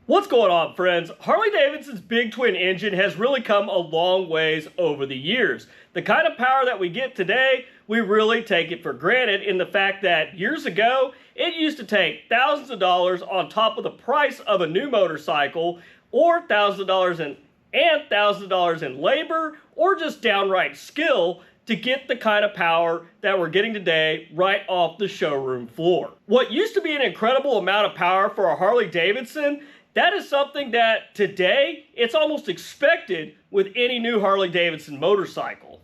What's going on, friends? Harley-Davidson's big twin engine has really come a long ways over the years. The kind of power that we get today, we really take it for granted in the fact that years ago, it used to take thousands of dollars on top of the price of a new motorcycle, or thousands of dollars in labor, or just downright skill to get the kind of power that we're getting today right off the showroom floor. What used to be an incredible amount of power for a Harley-Davidson, that is something that today, it's almost expected with any new Harley-Davidson motorcycle.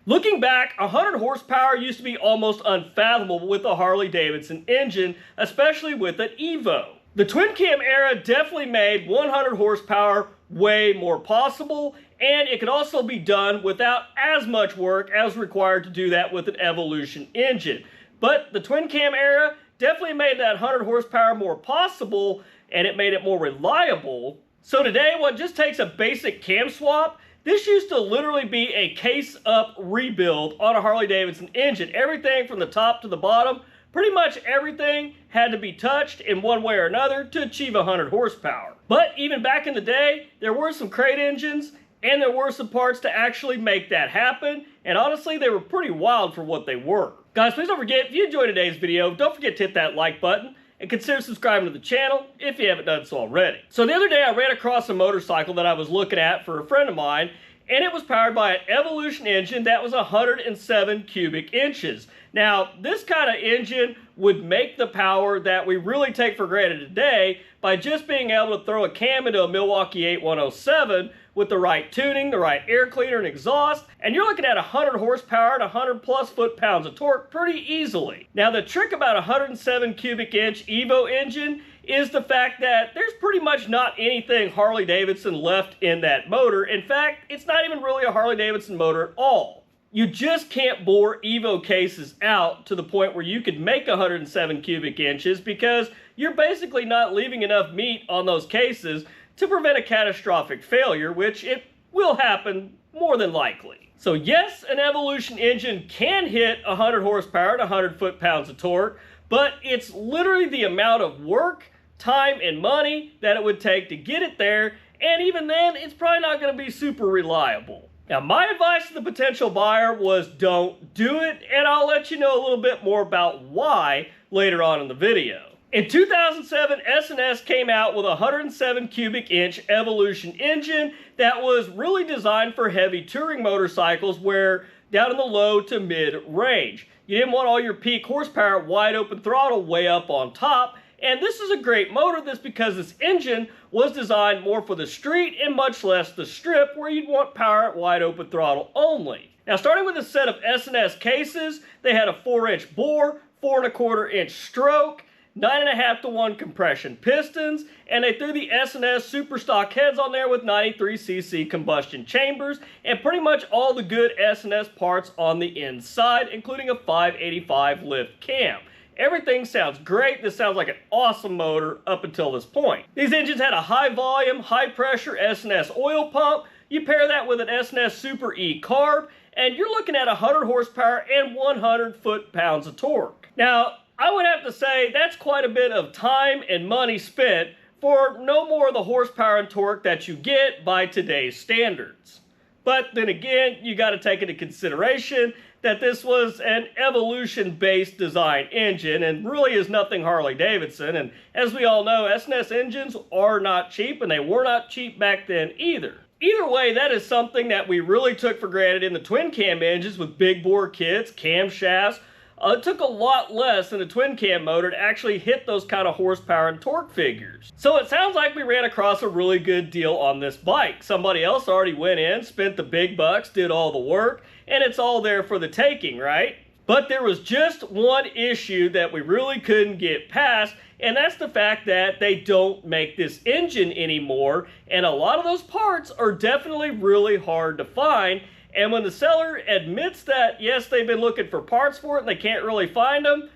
Looking back, 100 horsepower used to be almost unfathomable with a Harley-Davidson engine, especially with an Evo. The twin cam era definitely made 100 horsepower way more possible, and it could also be done without as much work as required to do that with an Evolution engine. But the twin cam era definitely made that 100 horsepower more possible, and it made it more reliable. So today, what just takes a basic cam swap, this used to literally be a case-up rebuild on a Harley-Davidson engine. Everything from the top to the bottom, pretty much everything had to be touched in one way or another to achieve 100 horsepower. But even back in the day, there were some crate engines, and there were some parts to actually make that happen, and honestly, they were pretty wild for what they were. Guys, please don't forget, if you enjoyed today's video, don't forget to hit that like button and consider subscribing to the channel if you haven't done so already. So the other day I ran across a motorcycle that I was looking at for a friend of mine, and it was powered by an Evolution engine that was 107 cubic inches. Now, this kind of engine would make the power that we really take for granted today by just being able to throw a cam into a Milwaukee 8107 with the right tuning, the right air cleaner and exhaust, and you're looking at 100 horsepower and 100 plus foot-pounds of torque pretty easily. Now, the trick about a 107 cubic inch Evo engine is the fact that there's pretty much not anything Harley-Davidson left in that motor. In fact, it's not even really a Harley-Davidson motor at all. You just can't bore Evo cases out to the point where you could make 107 cubic inches because you're basically not leaving enough meat on those cases to prevent a catastrophic failure, which it will happen more than likely. So yes, an Evolution engine can hit 100 horsepower and 100 foot-pounds of torque, but it's literally the amount of work, time, and money that it would take to get it there, and even then, it's probably not going to be super reliable. Now, my advice to the potential buyer was don't do it, and I'll let you know a little bit more about why later on in the video. In 2007, S&S came out with a 107 cubic inch Evolution engine that was really designed for heavy touring motorcycles where down in the low to mid range. You didn't want all your peak horsepower wide open throttle way up on top, and this is a great motor because this engine was designed more for the street and much less the strip where you'd want power at wide open throttle only. Now, starting with a set of S&S cases, they had a 4-inch bore, 4¼ stroke, 9.5:1 compression pistons, and they threw the S&S super stock heads on there with 93cc combustion chambers and pretty much all the good S&S parts on the inside, including a 585 lift cam. Everything sounds great. This sounds like an awesome motor up until this point. These engines had a high volume, high pressure S&S oil pump. You pair that with an S&S Super E carb, and you're looking at 100 horsepower and 100 foot-pounds of torque. Now, I would have to say that's quite a bit of time and money spent for no more of the horsepower and torque that you get by today's standards. But then again, you got to take into consideration that this was an Evolution-based design engine and really is nothing Harley-Davidson. And as we all know, S&S engines are not cheap, and they were not cheap back then either. Either way, that is something that we really took for granted in the twin cam engines with big bore kits, camshafts. It took a lot less than a twin cam motor to actually hit those kind of horsepower and torque figures. So it sounds like we ran across a really good deal on this bike. Somebody else already went in, spent the big bucks, did all the work, and it's all there for the taking, right? But there was just one issue that we really couldn't get past, and that's the fact that they don't make this engine anymore, and a lot of those parts are definitely really hard to find. And when the seller admits that, yes, they've been looking for parts for it and they can't really find them,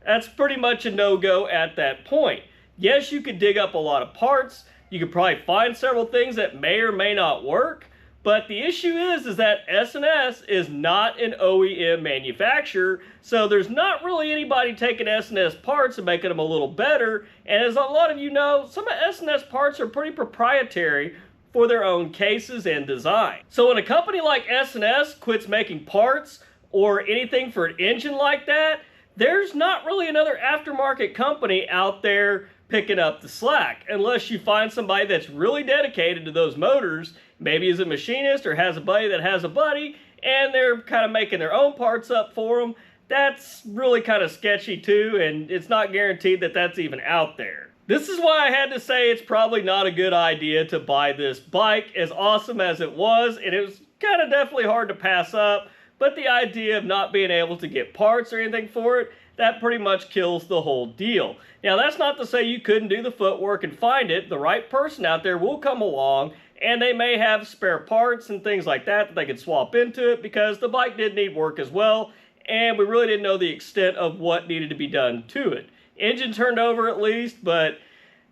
that's pretty much a no-go at that point. Yes, you could dig up a lot of parts. You could probably find several things that may or may not work. But the issue is that S&S is not an OEM manufacturer, so there's not really anybody taking S&S parts and making them a little better. And as a lot of you know, some of S&S parts are pretty proprietary for their own cases and design. So when a company like S&S quits making parts or anything for an engine like that, there's not really another aftermarket company out there picking up the slack, unless you find somebody that's really dedicated to those motors, maybe is a machinist or has a buddy that has a buddy, and they're kind of making their own parts up for them. That's really kind of sketchy too, and it's not guaranteed that that's even out there. This is why I had to say it's probably not a good idea to buy this bike, as awesome as it was, and it was kind of definitely hard to pass up, but the idea of not being able to get parts or anything for it, that pretty much kills the whole deal. Now, that's not to say you couldn't do the footwork and find it. The right person out there will come along, and they may have spare parts and things like that they could swap into it, because the bike did need work as well, and we really didn't know the extent of what needed to be done to it. Engine turned over at least, but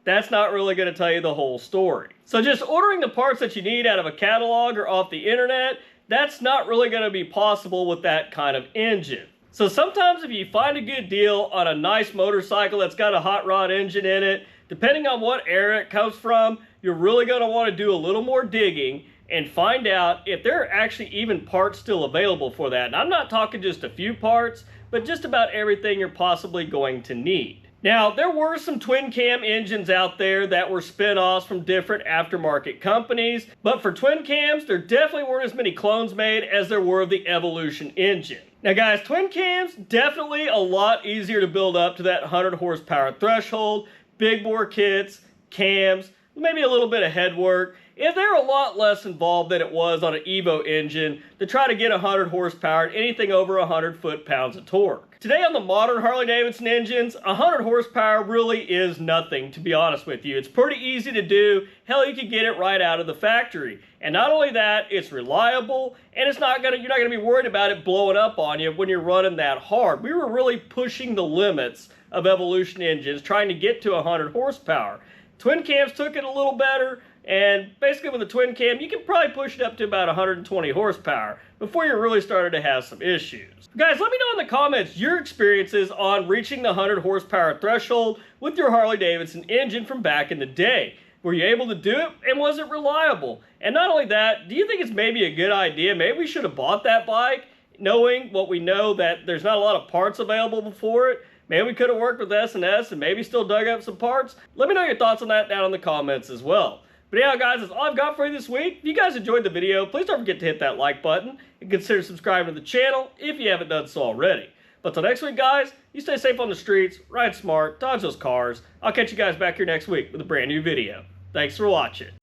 that's not really going to tell you the whole story. So just ordering the parts that you need out of a catalog or off the internet, that's not really going to be possible with that kind of engine. So sometimes if you find a good deal on a nice motorcycle that's got a hot rod engine in it, depending on what era it comes from, you're really going to want to do a little more digging and find out if there are actually even parts still available for that. And I'm not talking just a few parts, but just about everything you're possibly going to need. Now, there were some twin cam engines out there that were spin-offs from different aftermarket companies, but for twin cams, there definitely weren't as many clones made as there were of the Evolution engine. Now guys, twin cams, definitely a lot easier to build up to that 100 horsepower threshold, big bore kits, cams, maybe a little bit of head work. And they're a lot less involved than it was on an Evo engine to try to get 100 horsepower and anything over 100 foot-pounds of torque. Today on the modern Harley-Davidson engines, 100 horsepower really is nothing, to be honest with you. It's pretty easy to do. Hell, you can get it right out of the factory. And not only that, it's reliable, and you're not gonna be worried about it blowing up on you when you're running that hard. We were really pushing the limits of Evolution engines, trying to get to 100 horsepower. Twin cams took it a little better, and basically with a twin cam, you can probably push it up to about 120 horsepower before you really started to have some issues. Guys, let me know in the comments your experiences on reaching the 100 horsepower threshold with your Harley-Davidson engine from back in the day. Were you able to do it, and was it reliable? And not only that, do you think it's maybe a good idea? Maybe we should have bought that bike knowing what we know, that there's not a lot of parts available for it. Maybe we could have worked with S&S and maybe still dug up some parts. Let me know your thoughts on that down in the comments as well. But yeah, guys, that's all I've got for you this week. If you guys enjoyed the video, please don't forget to hit that like button and consider subscribing to the channel if you haven't done so already. But till next week, guys, you stay safe on the streets, ride smart, dodge those cars. I'll catch you guys back here next week with a brand new video. Thanks for watching.